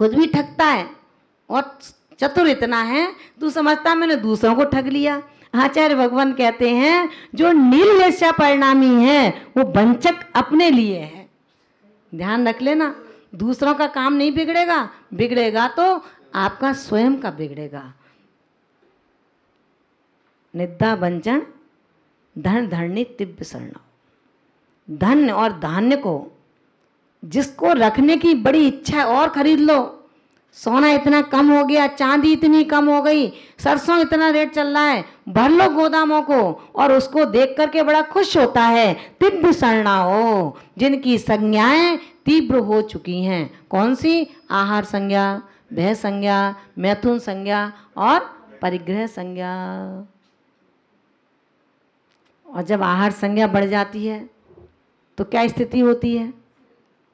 खुद भी ठगता है और चतुर इतना है तू समझता मैंने दूसरों को ठग लिया। आचार्य भगवान कहते हैं जो नीलवेश्या परिणामी है वो वंचक अपने लिए है। ध्यान रख लेना, दूसरों का काम नहीं बिगड़ेगा, बिगड़ेगा तो आपका स्वयं का बिगड़ेगा। निद्रा वंचन धन धरणी तिव्य शरण। धन और धान्य को जिसको रखने की बड़ी इच्छा है और खरीद लो। सोना इतना कम हो गया, चांदी इतनी कम हो गई, सरसों इतना रेट चल रहा है, भर लो गोदामों को और उसको देख करके बड़ा खुश होता है। तिव्य शरणा हो, जिनकी संज्ञाएं तीव्र हो चुकी हैं। कौन सी? आहार संज्ञा, भय संज्ञा, मैथुन संज्ञा और परिग्रह संज्ञा। और जब आहार संज्ञा बढ़ जाती है तो क्या स्थिति होती है?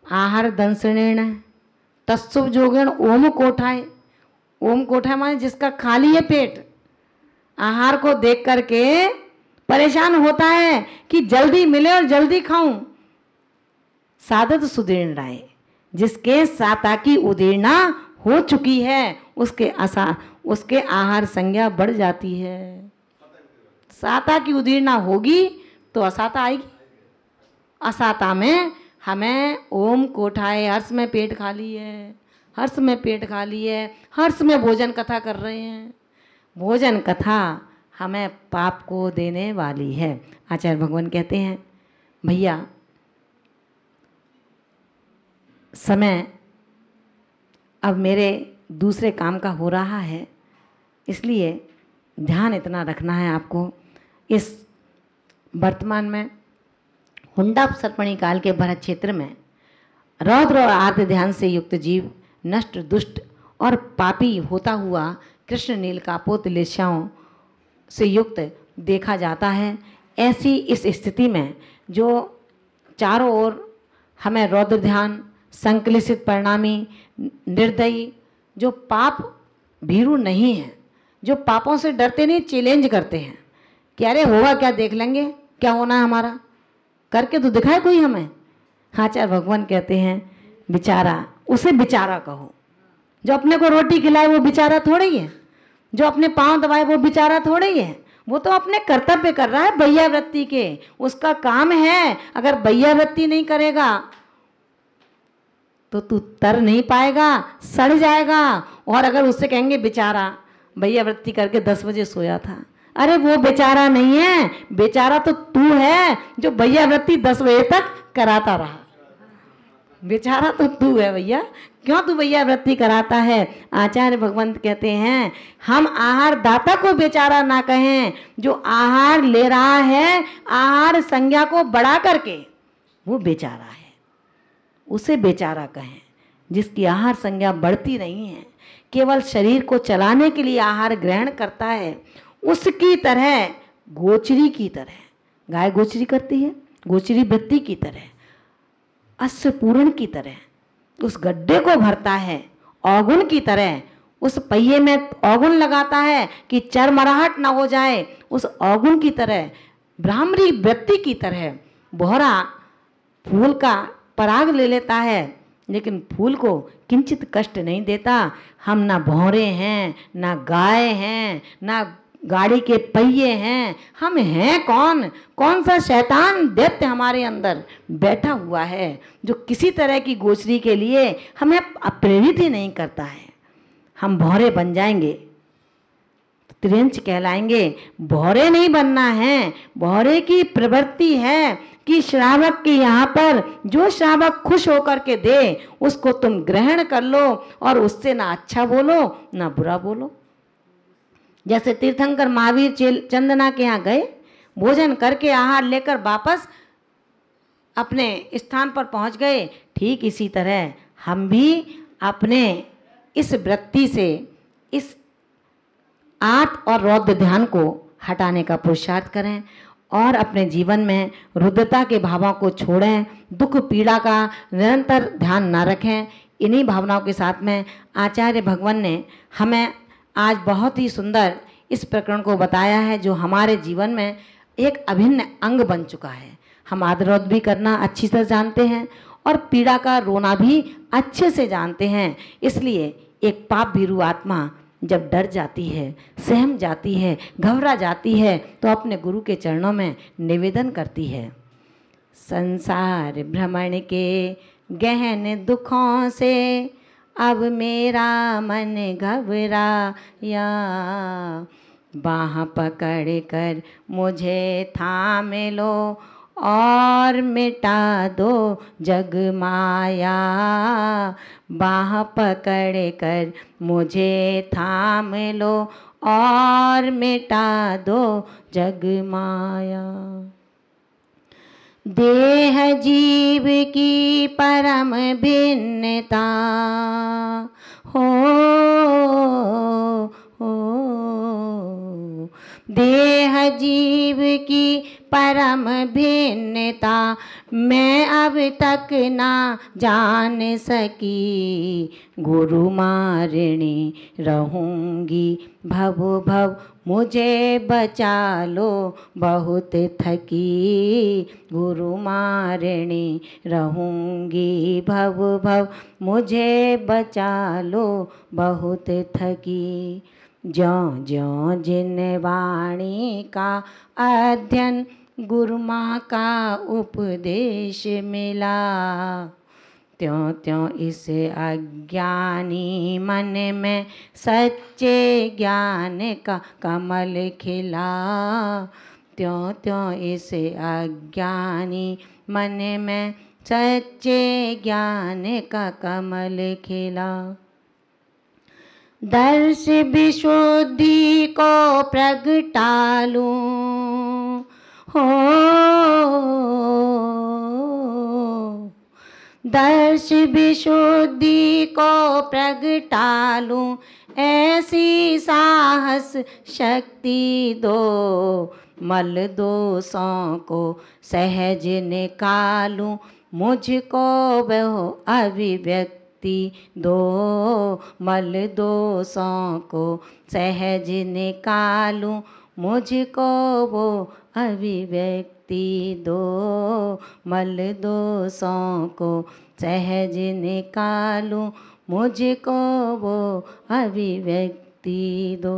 आहार दंसनेण तत्सुभ जोगेण ओम कोठाय। ओम कोठाय माने जिसका खाली है पेट, आहार को देख करके परेशान होता है कि जल्दी मिले और जल्दी खाऊं। साधत सुदीर्ण राय, जिसके साता की उदीर्णा हो चुकी है उसके आहार संज्ञा बढ़ जाती है। साता की उदीर्णा होगी तो असाता आएगी। असाता में हमें ओम कोठाए, हर्ष में पेट खाली है, हर्ष में पेट खाली है, हर्ष में भोजन कथा कर रहे हैं। भोजन कथा हमें पाप को देने वाली है। आचार्य भगवान कहते हैं भैया समय अब मेरे दूसरे काम का हो रहा है, इसलिए ध्यान इतना रखना है आपको। इस वर्तमान में हुंडा सर्पणी काल के भरत क्षेत्र में रौद्र और आर्त ध्यान से युक्त जीव नष्ट, दुष्ट और पापी होता हुआ कृष्ण नील कापोत लेशाओं से युक्त देखा जाता है। ऐसी इस स्थिति में जो चारों ओर हमें रौद्र ध्यान, संकलित परिणामी, निर्दयी, जो पाप भीरू नहीं है, जो पापों से डरते नहीं, चैलेंज करते हैं कि अरे होगा क्या, देख लेंगे क्या होना है हमारा, करके तो दिखाए कोई हमें। आचार्य भगवान कहते हैं बेचारा, उसे बेचारा कहो। जो अपने को रोटी खिलाए वो बेचारा थोड़ा ही है, जो अपने पांव दबाए वो बेचारा थोड़ा ही है। वो तो अपने कर्तव्य कर रहा है भैयावृत्ति के, उसका काम है। अगर भैयावृत्ति नहीं करेगा तो तू तर नहीं पाएगा, सड़ जाएगा। और अगर उससे कहेंगे बेचारा भैयावृत्ति करके 10 बजे सोया था, अरे वो बेचारा नहीं है, बेचारा तो तू है जो भैयावृत्ति 10 बजे तक कराता रहा। बेचारा तो तू है भैया, क्यों तू भैयावृत्ति कराता है। आचार्य भगवंत कहते हैं हम आहार दाता को बेचारा ना कहें, जो आहार ले रहा है आहार संज्ञा को बढ़ा करके वो बेचारा है, उसे बेचारा कहें। जिसकी आहार संज्ञा बढ़ती नहीं है, केवल शरीर को चलाने के लिए आहार ग्रहण करता है, उसकी तरह गोचरी की तरह, गाय गोचरी करती है, गोचरी वृत्ति की तरह, अश्व पूरण की तरह उस गड्ढे को भरता है, औगुन की तरह उस पहिए में औगुन लगाता है कि चरमराहट ना हो जाए, उस औगुन की तरह, भ्रामरी वृत्ति की तरह बोहरा फूल का पराग ले लेता है, लेकिन फूल को किंचित कष्ट नहीं देता। हम ना भौरे हैं, ना गाय हैं, ना गाड़ी के पहिए हैं, हम हैं कौन? कौन सा शैतान दैत्य हमारे अंदर बैठा हुआ है जो किसी तरह की गोचरी के लिए हमें प्रेरित ही नहीं करता है। हम भौरे बन जाएंगे, त्रिंच कहलाएंगे। भौरे नहीं बनना है, भौरे की प्रवृत्ति है कि श्रावक के यहाँ पर जो श्रावक खुश होकर के दे उसको तुम ग्रहण कर लो और उससे ना अच्छा बोलो ना बुरा बोलो। जैसे तीर्थंकर महावीर चंदना के यहाँ गए, भोजन करके आहार लेकर वापस अपने स्थान पर पहुँच गए, ठीक इसी तरह हम भी अपने इस वृत्ति से इस आर्त और रौद्र ध्यान को हटाने का पुरुषार्थ करें और अपने जीवन में रुद्रता के भावों को छोड़ें, दुख पीड़ा का निरंतर ध्यान ना रखें। इन्हीं भावनाओं के साथ में आचार्य भगवान ने हमें आज बहुत ही सुंदर इस प्रकरण को बताया है जो हमारे जीवन में एक अभिन्न अंग बन चुका है। हम आदरौद भी करना अच्छी तरह जानते हैं और पीड़ा का रोना भी अच्छे से जानते हैं। इसलिए एक पाप भीरू आत्मा जब डर जाती है, सहम जाती है, घबरा जाती है, तो अपने गुरु के चरणों में निवेदन करती है, संसार भ्रमण के गहन दुखों से अब मेरा मन घबराया, बाह पकड़ कर मुझे थाम लो और मिटा दो जग माया, बाह पकड़ कर मुझे थाम लो और मिटा दो जग माया। देह जीव की परम भिन्नता हो, देह जीव की परम भिन्नता मैं अब तक ना जान सकी, गुरु मारिणी रहूंगी भव भव मुझे बचा लो बहुत थकी, गुरु मारिणी रहूंगी भव भव मुझे बचा लो बहुत थकी। ज्यों ज्यों जिन वाणी का अध्ययन गुरु माँ का उपदेश मिला, त्यों त्यों इस अज्ञानी मन में सच्चे ज्ञान का कमल खिला, त्यों त्यों इस अज्ञानी मन में सच्चे ज्ञान का कमल खिला। दर्श विशुद्धि को प्रगटा लूं हो, दर्श विशुद्धि को प्रगटा लूं, ऐसी साहस शक्ति दो, मल दोषों को सहज निकालूं, मुझको वह अभिव्यक्ति दो, मल दोषों को सहज निकालूं, मुझको वो अभिव्यक्ति दो, मल दोषों को सहज निकालूं, मुझको वो अभिव्यक्ति दो।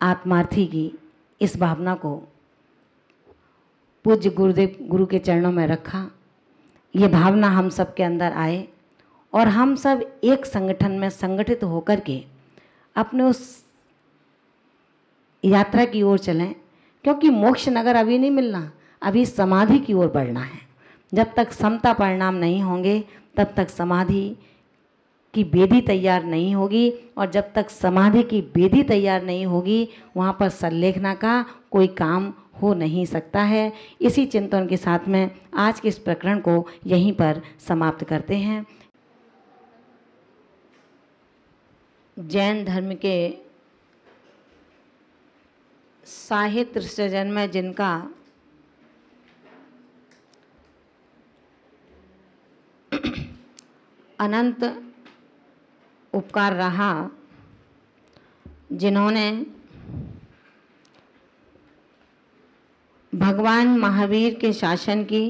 आत्मार्थी की इस भावना को पूज्य गुरुदेव गुरु के चरणों में रखा। ये भावना हम सब के अंदर आए और हम सब एक संगठन में संगठित होकर के अपने उस यात्रा की ओर चलें, क्योंकि मोक्ष नगर अभी नहीं मिलना, अभी समाधि की ओर बढ़ना है। जब तक समता परिणाम नहीं होंगे तब तक समाधि की बेदी तैयार नहीं होगी, और जब तक समाधि की बेदी तैयार नहीं होगी वहाँ पर संलेखना का कोई काम हो नहीं सकता है। इसी चिंतन के साथ में आज के इस प्रकरण को यहीं पर समाप्त करते हैं। जैन धर्म के साहित्य सृजन में जिनका अनंत उपकार रहा, जिन्होंने भगवान महावीर के शासन की,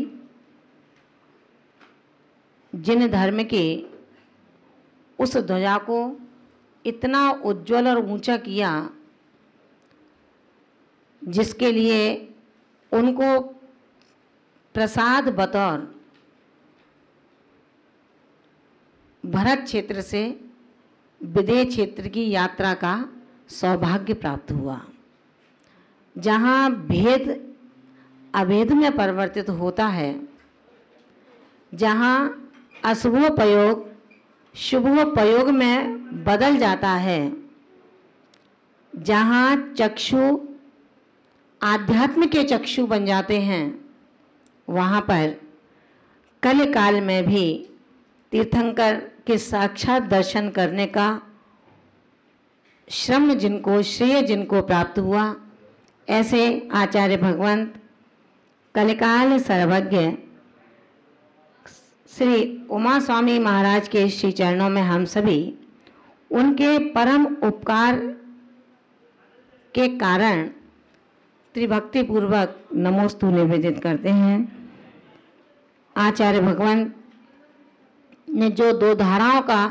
जिन धर्म की उस ध्वजा को इतना उज्जवल और ऊंचा किया, जिसके लिए उनको प्रसाद बतौर भरत क्षेत्र से विदेह क्षेत्र की यात्रा का सौभाग्य प्राप्त हुआ, जहाँ भेद अभेद में परिवर्तित होता है, जहाँ अशुभोपयोग शुभोपयोग में बदल जाता है, जहाँ चक्षु आध्यात्म के चक्षु बन जाते हैं, वहाँ पर कल काल में भी तीर्थंकर के साक्षात दर्शन करने का श्रम जिनको, श्रेय जिनको प्राप्त हुआ, ऐसे आचार्य भगवंत कलिकाल सर्वज्ञ श्री उमा स्वामी महाराज के श्री चरणों में हम सभी उनके परम उपकार के कारण त्रिभक्ति पूर्वक नमोस्तु निवेदित करते हैं। आचार्य भगवान ने जो 2 धाराओं का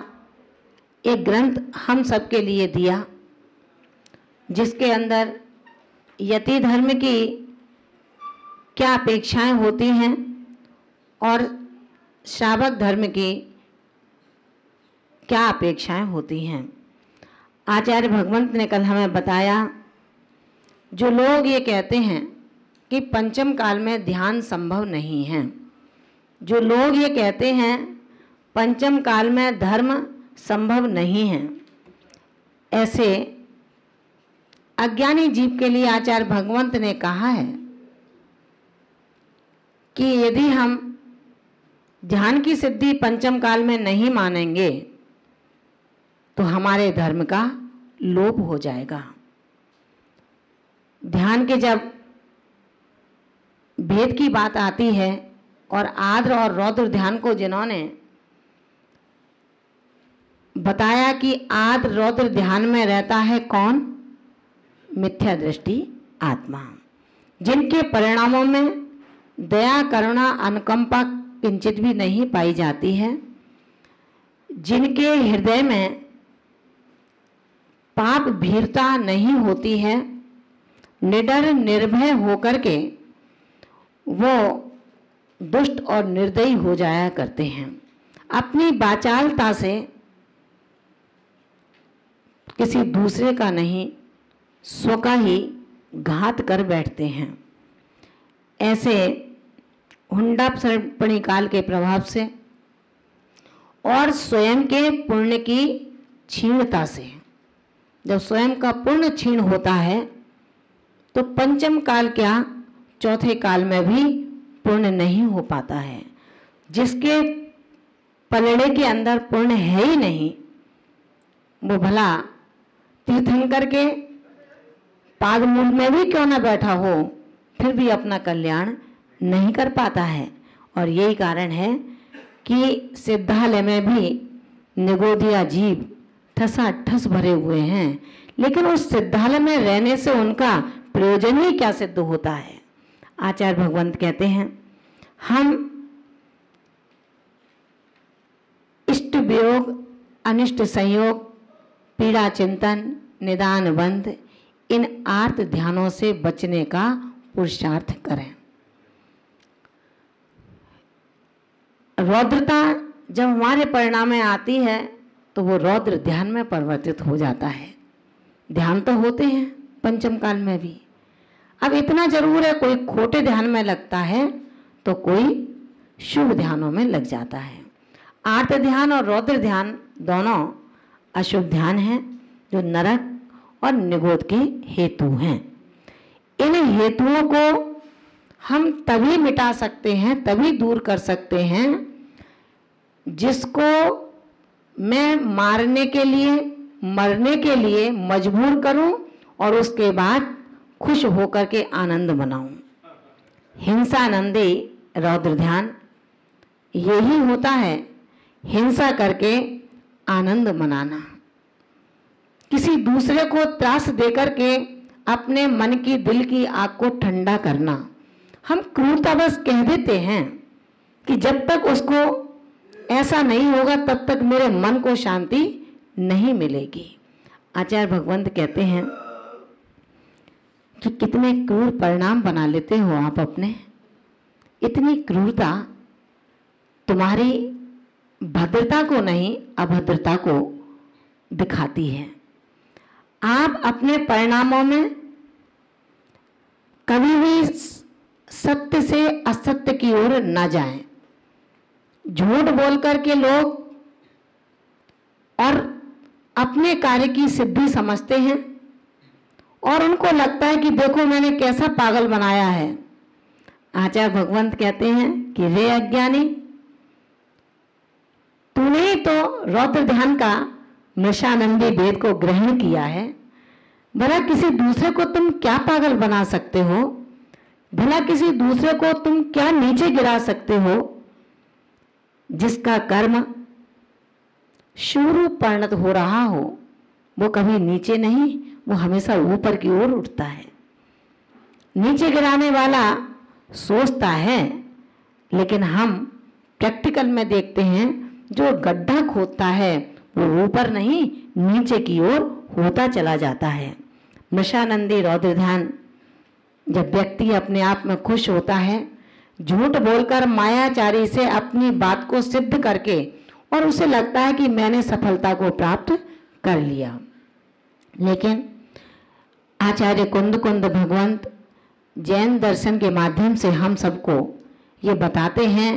एक ग्रंथ हम सबके लिए दिया, जिसके अंदर यति धर्म की क्या अपेक्षाएं होती हैं और श्रावक धर्म की क्या अपेक्षाएं होती हैं। आचार्य भगवंत ने कल हमें बताया, जो लोग ये कहते हैं कि पंचम काल में ध्यान संभव नहीं है, जो लोग ये कहते हैं पंचम काल में धर्म संभव नहीं है, ऐसे अज्ञानी जीव के लिए आचार्य भगवंत ने कहा है कि यदि हम ध्यान की सिद्धि पंचम काल में नहीं मानेंगे तो हमारे धर्म का लोप हो जाएगा। ध्यान के जब भेद की बात आती है और आर्द्र और रौद्र ध्यान को जिन्होंने बताया कि आर्द्र रौद्र ध्यान में रहता है कौन? मिथ्या दृष्टि आत्मा, जिनके परिणामों में दया करुणा अनुकंपा किंचित भी नहीं पाई जाती है, जिनके हृदय में पाप भीरता नहीं होती है, निडर निर्भय होकर के वो दुष्ट और निर्दयी हो जाया करते हैं। अपनी वाचालता से किसी दूसरे का नहीं, स्व का ही घात कर बैठते हैं। ऐसे हुंडापणी काल के प्रभाव से और स्वयं के पुण्य की क्षीणता से, जब स्वयं का पुण्य क्षीण होता है तो पंचम काल क्या चौथे काल में भी पुण्य नहीं हो पाता है। जिसके पलड़े के अंदर पुण्य है ही नहीं, वो भला तीर्थंकर के पादमूल में भी क्यों न बैठा हो, फिर भी अपना कल्याण नहीं कर पाता है। और यही कारण है कि सिद्धालय में भी निगोदिया जीव ठसाठस भरे हुए हैं, लेकिन उस सिद्धालय में रहने से उनका प्रयोजन ही क्या सिद्ध होता है। आचार्य भगवंत कहते हैं, हम इष्ट वियोग, अनिष्ट संयोग, पीड़ा चिंतन, निदान बंध, इन आर्त ध्यानों से बचने का पुरुषार्थ करें। रौद्रता जब हमारे परिणाम में आती है तो वो रौद्र ध्यान में परिवर्तित हो जाता है। ध्यान तो होते हैं पंचम काल में भी, अब इतना जरूर है कोई खोटे ध्यान में लगता है तो कोई शुभ ध्यानों में लग जाता है। आर्त ध्यान और रौद्र ध्यान दोनों अशुभ ध्यान हैं, जो नरक और निगोद के हेतु हैं। इन हेतुओं को हम तभी मिटा सकते हैं, तभी दूर कर सकते हैं, जिसको मैं मारने के लिए, मरने के लिए मजबूर करूं और उसके बाद खुश होकर के आनंद मनाऊं। हिंसानंदी रौद्र ध्यान यही होता है, हिंसा करके आनंद मनाना, किसी दूसरे को त्रास देकर के अपने मन की दिल की आग को ठंडा करना। हम क्रूरता बस कह देते हैं कि जब तक उसको ऐसा नहीं होगा तब तक मेरे मन को शांति नहीं मिलेगी। आचार्य भगवंत कहते हैं कि कितने क्रूर परिणाम बना लेते हो आप अपने। इतनी क्रूरता तुम्हारी भद्रता को नहीं, अभद्रता को दिखाती है। आप अपने परिणामों में कभी भी सत्य से असत्य की ओर न जाएं। झूठ बोल करके लोग और अपने कार्य की सिद्धि समझते हैं और उनको लगता है कि देखो मैंने कैसा पागल बनाया है। आचार्य भगवंत कहते हैं कि रे अज्ञानी, तूने ही तो रौद्र ध्यान का मृषानंदी वेद को ग्रहण किया है, भला किसी दूसरे को तुम क्या पागल बना सकते हो? भला किसी दूसरे को तुम क्या नीचे गिरा सकते हो? जिसका कर्म शुरू परिणत हो रहा हो वो कभी नीचे नहीं, वो हमेशा ऊपर की ओर उठता है। नीचे गिराने वाला सोचता है, लेकिन हम प्रैक्टिकल में देखते हैं, जो गड्ढा खोदता है वो ऊपर नहीं नीचे की ओर होता चला जाता है। नशानंदी रौद्र ध्यान, जब व्यक्ति अपने आप में खुश होता है, झूठ बोलकर मायाचारी से अपनी बात को सिद्ध करके, और उसे लगता है कि मैंने सफलता को प्राप्त कर लिया। लेकिन आचार्य कुंद कुंद भगवंत जैन दर्शन के माध्यम से हम सबको ये बताते हैं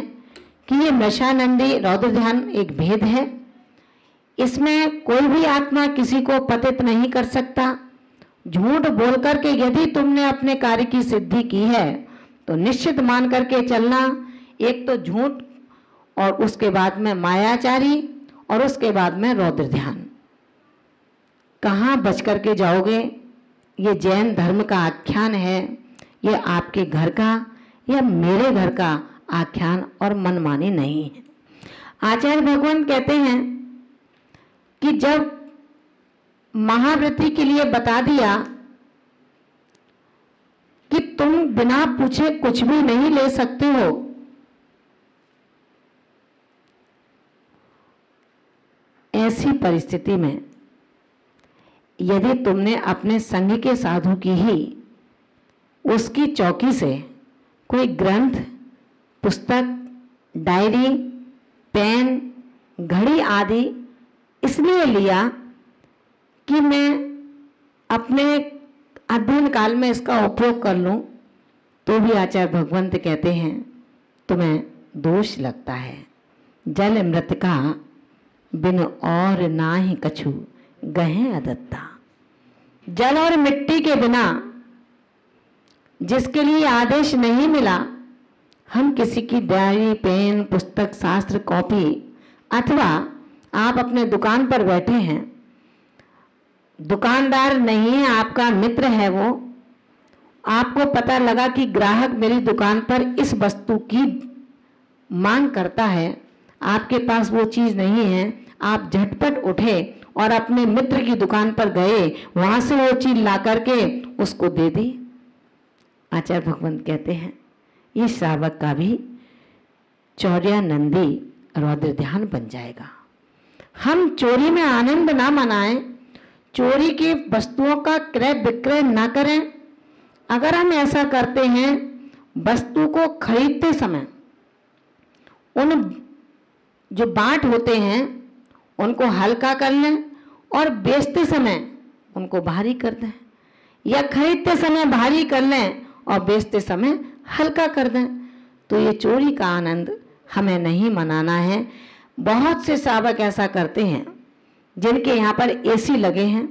कि ये नशानंदी रौद्र ध्यान एक भेद है। इसमें कोई भी आत्मा किसी को पतित नहीं कर सकता। झूठ बोल करके यदि तुमने अपने कार्य की सिद्धि की है तो निश्चित मान करके चलना, एक तो झूठ और उसके बाद में मायाचारी और उसके बाद में रौद्र ध्यान, कहाँ बच करके जाओगे। ये जैन धर्म का आख्यान है, ये आपके घर का या मेरे घर का आख्यान और मनमानी नहीं है। आचार्य भगवान कहते हैं कि जब महावृत्ति के लिए बता दिया कि तुम बिना पूछे कुछ भी नहीं ले सकते हो, ऐसी परिस्थिति में यदि तुमने अपने संग के साधु की ही उसकी चौकी से कोई ग्रंथ, पुस्तक, डायरी, पेन, घड़ी आदि इसलिए लिया कि मैं अपने अध्ययन काल में इसका उपयोग कर लूं, तो भी आचार्य भगवंत कहते हैं तुम्हें दोष लगता है। जल मृतिका बिन और ना ही कछु गहे अदत्ता। जल और मिट्टी के बिना जिसके लिए आदेश नहीं मिला, हम किसी की डायरी, पेन, पुस्तक, शास्त्र, कॉपी, अथवा आप अपने दुकान पर बैठे हैं, दुकानदार नहीं है, आपका मित्र है वो, आपको पता लगा कि ग्राहक मेरी दुकान पर इस वस्तु की मांग करता है, आपके पास वो चीज नहीं है, आप झटपट उठे और अपने मित्र की दुकान पर गए, वहां से वो चीज ला करके उसको दे दी। आचार्य भगवंत कहते हैं ये श्रावक का भी चौर्यानंदी रौद्र ध्यान बन जाएगा। हम चोरी में आनंद ना मनाएं, चोरी की वस्तुओं का क्रय विक्रय ना करें। अगर हम ऐसा करते हैं, वस्तु को खरीदते समय उन जो बाट होते हैं उनको हल्का कर लें और बेचते समय उनको भारी कर दें, या खरीदते समय भारी कर लें और बेचते समय हल्का कर दें। तो ये चोरी का आनंद हमें नहीं मनाना है। बहुत से श्रावक ऐसा करते हैं जिनके यहाँ पर एसी लगे हैं,